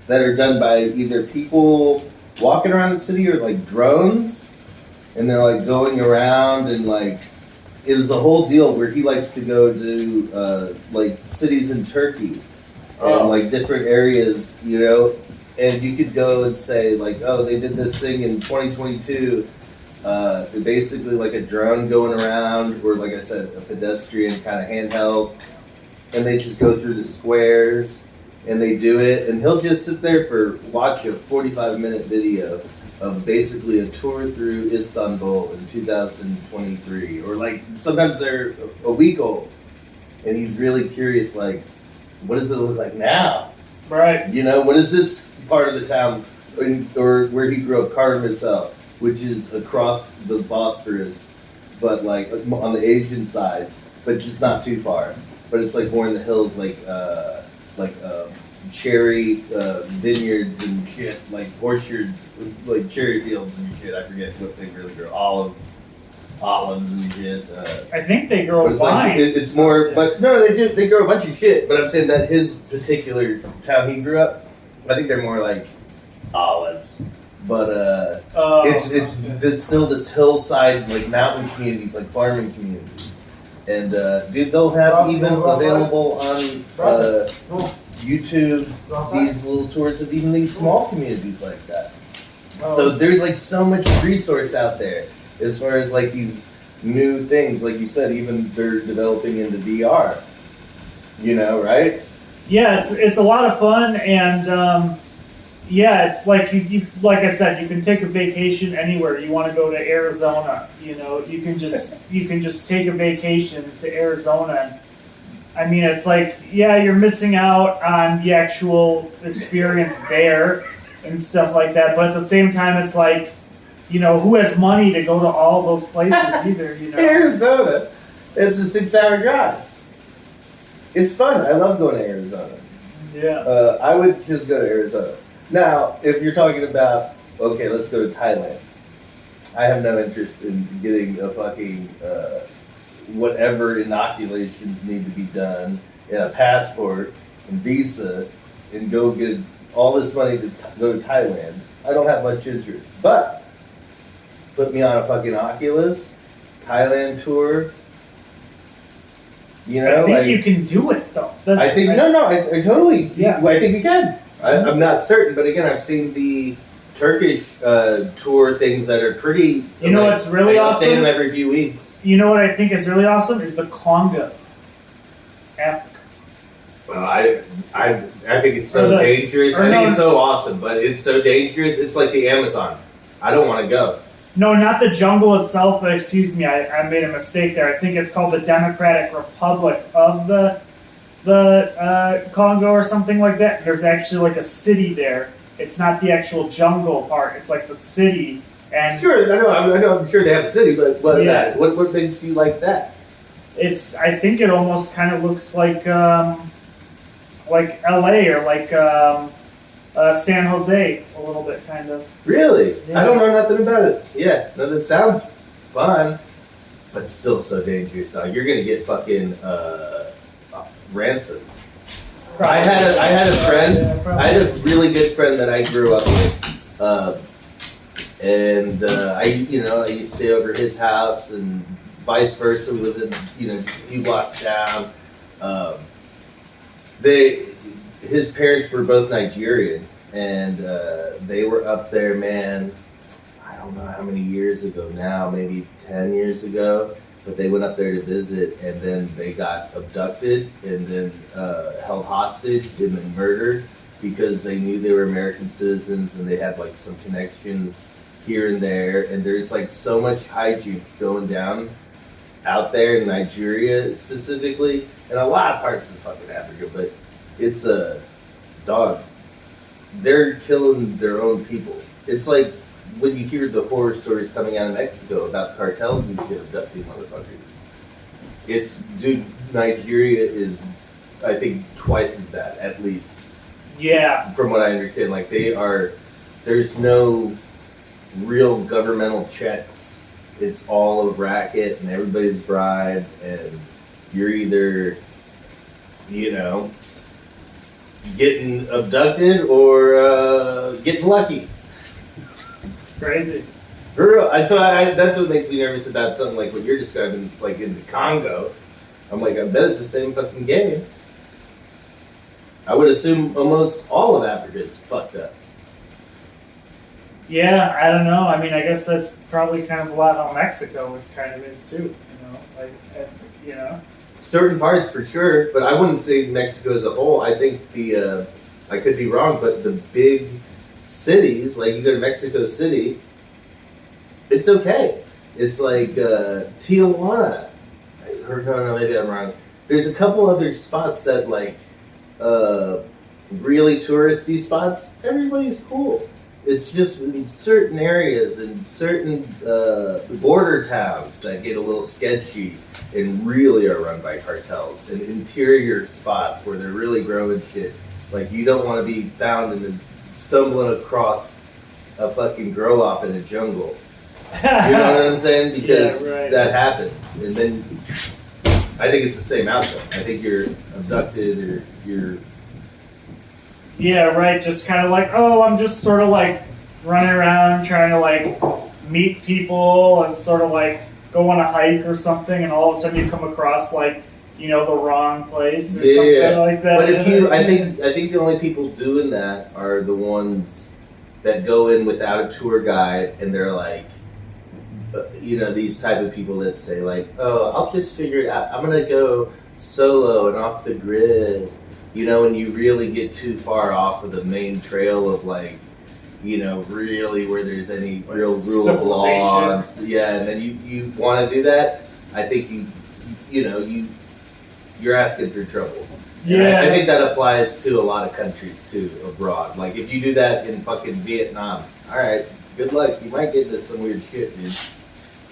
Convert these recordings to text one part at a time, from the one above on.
that are done by either people walking around the city or like drones, and they're like going around and like it was a whole deal where he likes to go to like cities in Turkey and like different areas, you know, and you could go and say like, oh, they did this thing in 2022. Basically like a drone going around, or like I said, a pedestrian kind of handheld, and they just go through the squares and they do it, and he'll just sit there for watch a 45-minute video of basically a tour through Istanbul in 2023, or like sometimes they're a week old, and he's really curious, like, what does it look like now? Right. You know, what is this part of the town, or where he grew up, Karmazov, which is across the Bosphorus, but like on the Asian side, but just not too far. But it's like more in the hills, like cherry vineyards and shit, like orchards, like cherry fields and shit. I forget what they really grow, olives and shit. I think they grow it's wine. Like, it's more, but no, they do. They grow a bunch of shit. But I'm saying that his particular town he grew up, I think they're more like olives. But there's still this hillside, like mountain communities, like farming communities, and dude, they'll have even available on YouTube these little tours of even these small communities like that. So there's like so much resource out there as far as like these new things, like you said, even they're developing into VR. You know, right? Yeah, it's a lot of fun, and yeah, it's like you like I said, you can take a vacation anywhere. You want to go to Arizona, you know, you can just take a vacation to Arizona. I mean, it's like, yeah, you're missing out on the actual experience there and stuff like that, but at the same time, it's like, you know, who has money to go to all those places either, you know? Arizona, it's a 6-hour drive. It's fun. I love going to Arizona. Yeah. I would just go to Arizona. Now, if you're talking about, okay, let's go to Thailand. I have no interest in getting a fucking whatever inoculations need to be done, and a passport and visa, and go get all this money to go to Thailand. I don't have much interest. But put me on a fucking Oculus Thailand tour. You know, I think you can do it though. I totally. Yeah. I think we can. I'm not certain, but again, I've seen the Turkish tour things that are pretty. You know what's really awesome? I update them every few weeks. You know what I think is really awesome is the Congo, Africa. Well, I think it's so dangerous. I think it's so awesome, but it's so dangerous. It's like the Amazon. I don't want to go. No, not the jungle itself. Excuse me, I made a mistake there. I think it's called the Democratic Republic of the Congo or something like that. There's actually like a city there. It's not the actual jungle part. It's like the city. And sure, I know. I'm sure they have a city, but yeah. What makes you like that? I think it almost kind of looks like LA or like San Jose a little bit, kind of. Really? Yeah. I don't know nothing about it. Yeah, no, that sounds fun, but still so dangerous, dog. You're gonna get fucking ransomed. I had a friend. I had a really good friend that I grew up with, and I used to stay over at his house, and vice versa. We lived in, just a few blocks down. His parents were both Nigerian, and they were up there, man. I don't know how many years ago now, maybe 10 years ago. But they went up there to visit, and then they got abducted, and then held hostage, and then murdered because they knew they were American citizens, and they had like some connections here and there. And there's like so much hijinks going down out there in Nigeria specifically, and a lot of parts of fucking Africa. But it's a dog. They're killing their own people. It's like when you hear the horror stories coming out of Mexico about cartels and shit abducting motherfuckers. Dude, Nigeria is, I think, twice as bad, at least. Yeah. From what I understand, like there's no real governmental checks. It's all a racket, and everybody's bribed, and you're either, getting abducted or getting lucky. It's crazy. For real. That's what makes me nervous about something like what you're describing, like in the Congo. I'm like, I bet it's the same fucking game. I would assume almost all of Africa is fucked up. Yeah, I don't know. I mean, I guess that's probably kind of a lot how Mexico is too. Certain parts for sure, but I wouldn't say Mexico as a whole. I think I could be wrong, but the big cities, like you go to Mexico City, it's okay. It's like Tijuana. No, maybe I'm wrong. There's a couple other spots that like really touristy spots. Everybody's cool. It's just in certain areas and certain border towns that get a little sketchy and really are run by cartels, and interior spots where they're really growing shit. Like you don't want to be found stumbling across a fucking grow op in a jungle. You know what I'm saying? Because that happens, and then I think it's the same outcome. I think you're abducted or you're. Yeah, right. Just kind of like, oh, I'm just sort of like running around trying to like meet people and sort of like go on a hike or something, and all of a sudden you come across like the wrong place or something like that. But I think the only people doing that are the ones that go in without a tour guide, and they're like, these type of people that say like, oh, I'll just figure it out. I'm gonna go solo and off the grid. When you really get too far off of the main trail of like, really where there's any real rule of law. And then you want to do that. I think you're asking for trouble. Yeah. I think that applies to a lot of countries too, abroad. Like if you do that in fucking Vietnam, all right, good luck. You might get into some weird shit, dude.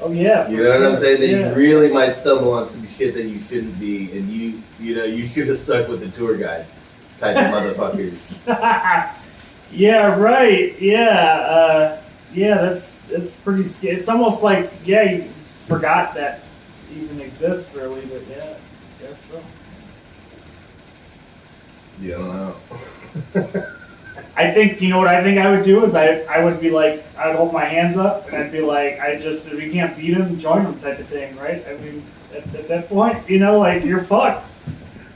Oh yeah. You know what I'm saying? That you really might stumble on some shit that you shouldn't be, and you should have stuck with the tour guide type of motherfuckers. Yeah. Right. Yeah. That's pretty scary. It's almost like you forgot that even exists, really. But yeah, I guess so. Yeah, I don't know. I think what I think I would do is I would be like, I would hold my hands up and I'd be like, if you can't beat them, join them type of thing, right? I mean, at that point, like you're fucked.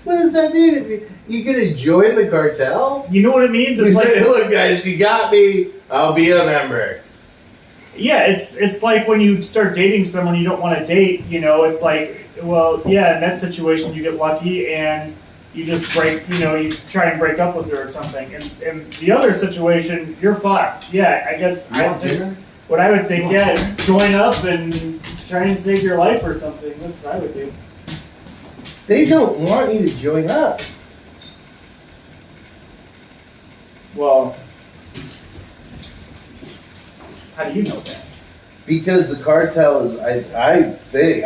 What does that mean? You gonna join the cartel? You know what it means? It's you like, say, look guys, you got me, I'll be a member. Yeah, it's like when you start dating someone you don't want to date, it's like, well, yeah, in that situation you get lucky and you just you try and break up with her or something. And the other situation, you're fucked. Yeah, I guess what I would think, join up and try and save your life or something. That's what I would do. They don't want you to join up. Well, how do you know that? Because the cartel is, I think,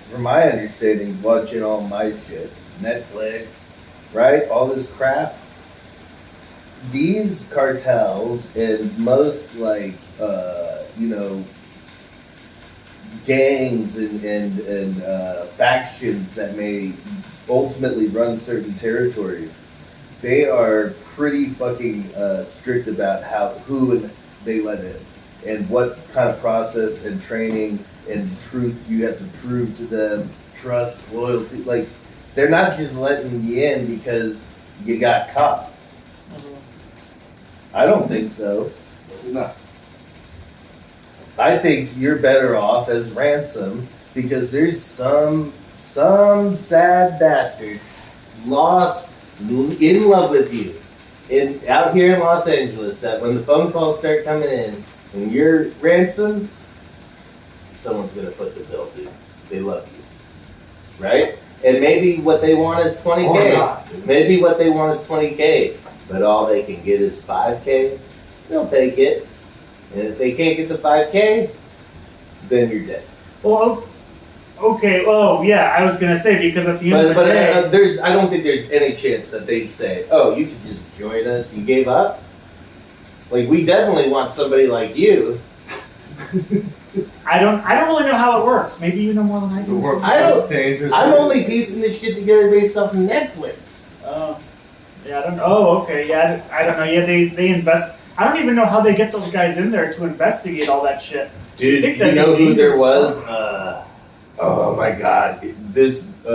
from my understanding, watching all my shit, Netflix, right? All this crap. These cartels and most gangs and factions that may ultimately run certain territories, they are pretty fucking strict about who they let in and what kind of process and training and truth you have to prove to them, trust, loyalty. Like, they're not just letting you in because you got caught. Mm-hmm. I don't think so. No. I think you're better off as ransom because there's some sad bastard lost in love with you out here in Los Angeles that when the phone calls start coming in and you're ransom, someone's gonna foot the bill, dude. They love you, right? And maybe what they want is $20K. Maybe what they want is $20K, but all they can get is $5K. They'll take it. And if they can't get the $5K, then you're dead. Well, okay. Oh, yeah. I was gonna say because at the end of the day, I don't think there's any chance that they'd say, "Oh, you could just join us. You gave up." Like, we definitely want somebody like you. I don't really know how it works. Maybe you know more than I do. I'm only piecing this shit together based off of Netflix. Yeah, I don't know. Oh, okay. Yeah, I don't know. Yeah, they invest. I don't even know how they get those guys in there to investigate all that shit. Dude, think you that'd know be who there dangerous. was? Oh my god. This